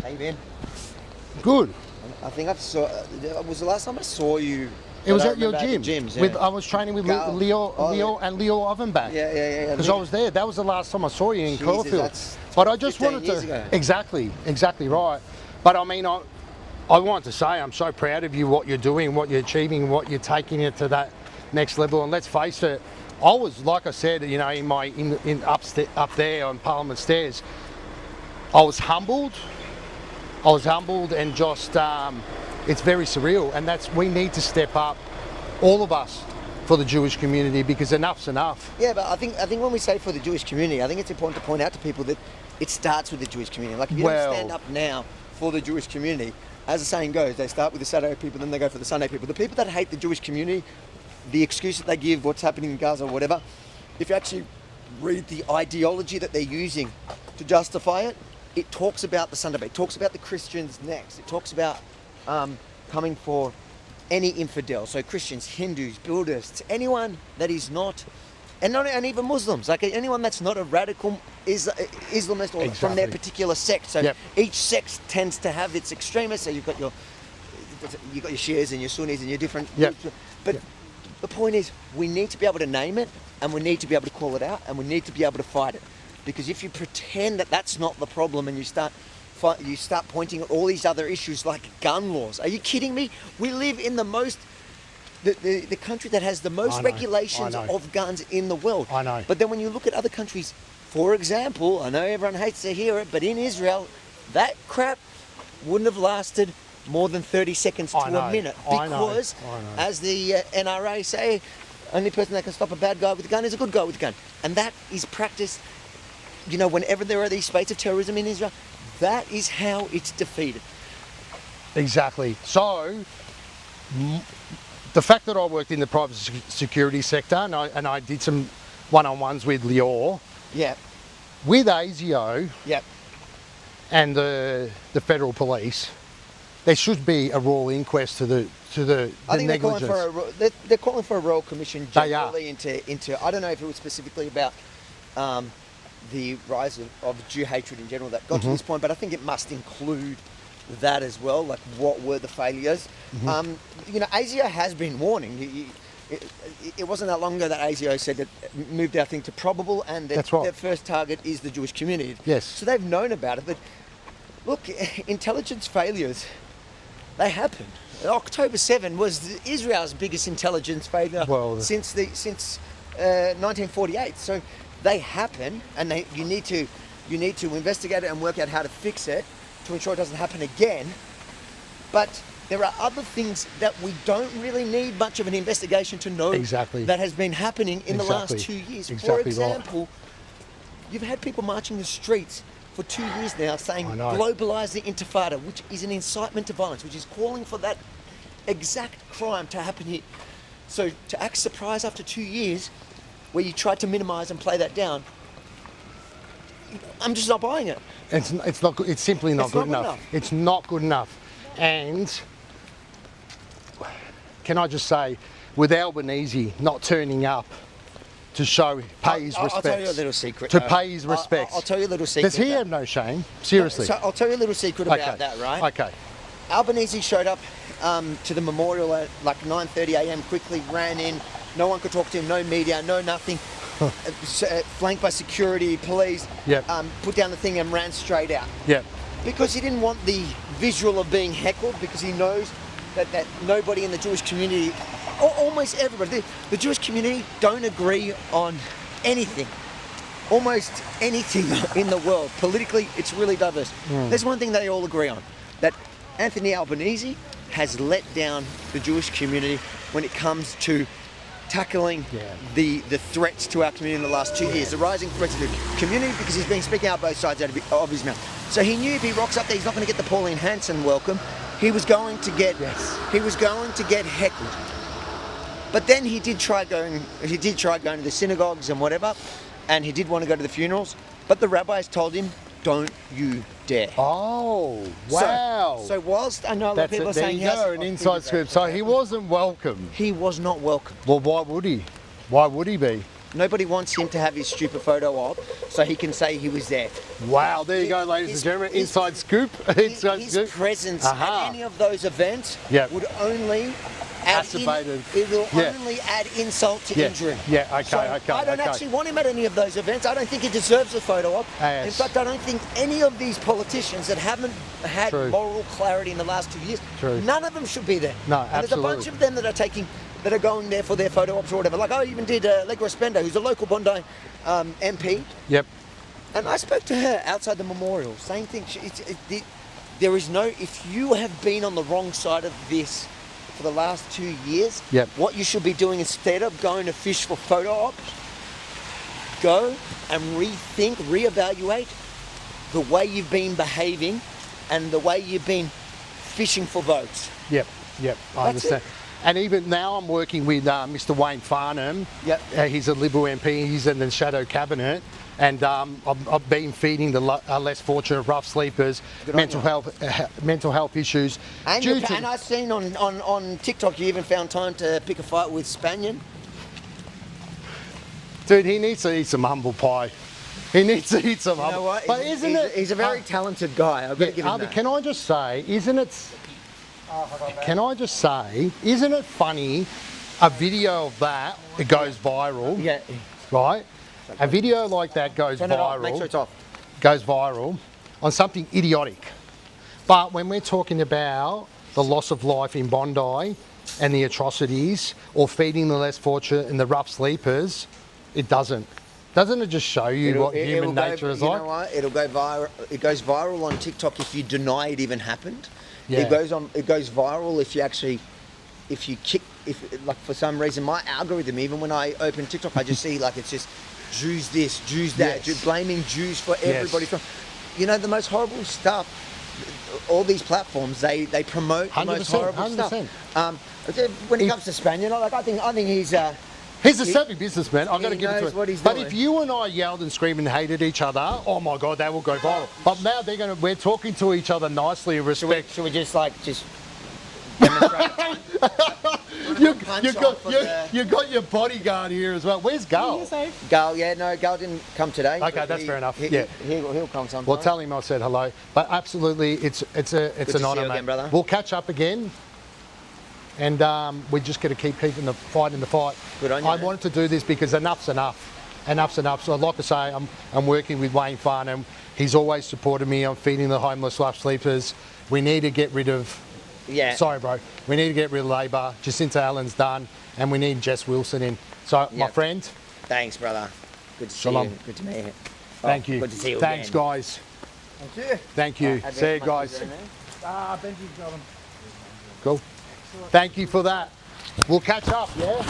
How you been? Good. I think was the last time I saw you. It was I at your remember gym. the gyms, yeah. I was training with Carl. Leo Oh, and Leo Ovenback. Yeah. Because I was there. That was the last time I saw you in Jesus, Caulfield. that's But I just 15 wanted years to ago. exactly right. But I mean, I wanted to say I'm so proud of you, what you're doing, what you're achieving, what you're taking it to that next level. And let's face it, I was, like I said, you know, up there on Parliament Stairs, I was humbled and just it's very surreal, and we need to step up, all of us, for the Jewish community, because enough's enough. Yeah, but I think when we say for the Jewish community, I think it's important to point out to people that it starts with the Jewish community. Like if you don't stand up now for the Jewish community, as the saying goes, they start with the Saturday people, then they go for the Sunday people. The people that hate the Jewish community, the excuse that they give, what's happening in Gaza or whatever, if you actually read the ideology that they're using to justify it, it talks about the Sunday, it talks about the Christians next. It talks about coming for any infidel, so Christians, Hindus, Buddhists, anyone that is not, and even Muslims, like anyone that's not a radical Islamist or from their particular sect. So each sect tends to have its extremists. So you've got your Shias and your Sunnis and your different groups. But the point is, we need to be able to name it, and we need to be able to call it out, and we need to be able to fight it. Because if you pretend that that's not the problem, and you start pointing at all these other issues like gun laws, are you kidding me? We live in the country that has the most regulations of guns in the world. I know. But then when you look at other countries, for example, I know everyone hates to hear it, but in Israel, that crap wouldn't have lasted more than 30 seconds to a minute. Because, as the NRA say, only person that can stop a bad guy with a gun is a good guy with a gun. And that is practiced, you know, whenever there are these spates of terrorism in Israel, that is how it's defeated. Exactly. So, the fact that I worked in the private security sector, and I did some one-on-ones with Lior, with ASIO, and the federal police, there should be a royal inquest to the I think negligence. They're calling for a royal commission generally they are. into I don't know if it was specifically about the rise of Jew hatred in general that got to this point, but I think it must include that as well, like what were the failures. You know, ASIO has been warning. It wasn't that long ago that ASIO said that moved our thing to probable, and that their first target is the Jewish community. Yes. So they've known about it, but look, intelligence failures, they happen. October 7 was Israel's biggest intelligence failure since 1948. So they happen, and you need to investigate it and work out how to fix it to ensure it doesn't happen again. But there are other things that we don't really need much of an investigation to know that has been happening in the last 2 years. For example, you've had people marching the streets for 2 years now saying globalise the intifada, which is an incitement to violence, which is calling for that exact crime to happen here. So to act surprised after 2 years, where you tried to minimise and play that down, I'm just not buying it. It's simply not good enough. It's not good enough. And can I just say, with Albanese not turning up to pay his respects. I'll tell you a little secret. To pay his respects. I'll tell you a little secret. Does he have no shame? Seriously. So I'll tell you a little secret about that, right? Okay. Albanese showed up to the memorial at like 9:30 a.m. quickly, ran in. No one could talk to him, no media, no nothing. Flanked by security, police. Put down the thing and ran straight out. Because he didn't want the visual of being heckled, because he knows that nobody in the Jewish community, or almost everybody, the Jewish community don't agree on anything. Almost anything in the world. Politically, it's really diverse. There's one thing they all agree on, that Anthony Albanese has let down the Jewish community when it comes to tackling the threats to our community in the last 2 years, the rising threats to the community, because he's been speaking out both sides out of his mouth. So he knew if he rocks up there, he's not going to get the Pauline Hanson welcome. He was going to get heckled. But then he did try going to the synagogues and whatever, and he did want to go to the funerals, but the rabbis told him, don't you dare. Oh, wow. So whilst I know a lot of people are saying yes, an inside scoop. So he wasn't welcome. He was not welcome. Well, why would he? Why would he be? Nobody wants him to have his stupid photo op so he can say he was there. Wow, there you go, ladies and gentlemen. Inside scoop. Inside His scoop. presence at any of those events Yep. would only add it will only add insult to injury. Yeah, okay, So okay. I don't actually want him at any of those events. I don't think he deserves a photo op. Yes. In fact, I don't think any of these politicians that haven't had True. moral clarity in the last 2 years, True. none of them should be there. No, and there's a bunch of them that are going there for their photo ops or whatever. Like I even did Allegra Spender, who's a local Bondi MP. Yep. And I spoke to her outside the memorial, same thing. There is no, if you have been on the wrong side of this for the last 2 years, Yep. what you should be doing instead of going to fish for photo ops, go and rethink, reevaluate the way you've been behaving and the way you've been fishing for votes. Yep, I understand. And even now I'm working with Mr. Wayne Farnham. Yep. He's a Liberal MP, he's in the shadow cabinet. And I've been feeding the less fortunate rough sleepers mental health issues. And, and I've seen on TikTok you even found time to pick a fight with Spaniard. Dude, he needs to eat some humble pie. He needs to eat some humble. You know what? But He's a very talented guy. I've got to give him that. Can I just say, isn't it funny, a video of that, it goes viral. Yeah. Right? A video like that goes Turn it off. viral. Make sure it's off. Goes viral on something idiotic. But when we're talking about the loss of life in Bondi and the atrocities or feeding the less fortunate and the rough sleepers, it doesn't. Doesn't it just show you what human nature is like? You know what? It'll go viral. It goes viral on TikTok if you deny it even happened. Yeah. It goes viral if like for some reason my algorithm, even when I open TikTok, I just see like it's just Jews this, Jews that, Yes. blaming Jews for everybody. Yes. You know, the most horrible stuff. All these platforms, they promote the most 100%, horrible 100%. stuff. When it comes to Spaniard, I think he's. He's a savvy businessman. I've got to he give it to knows him. what he's But doing. if you and I yelled and screamed and hated each other, oh my God, that will go viral. But now we're talking to each other nicely, respect. Should we just demonstrate? You got your bodyguard here as well. Where's Gal? Gal didn't come today. Okay, that's fair enough. He'll come sometime. Well, tell him I said hello. But absolutely, it's an honour, again, mate. brother. We'll catch up again, and we just got to keep the fight. Good on you, I man. wanted to do this because enough's enough. Enough's enough. So I'd like to say I'm working with Wayne Farnham. He's always supported me on feeding the homeless rough sleepers. We need to get rid of. Yeah. Sorry, bro. We need to get rid of Labor. Jacinta Allen's done, and we need Jess Wilson in. So, my friend. Thanks, brother. Good to see Shalom. you. Good to meet you. Thank you. Good to see you Thanks, again. guys. Thank you. Thank you. See you, guys. Benji's got him. Cool. Thank you for that. We'll catch up, yeah?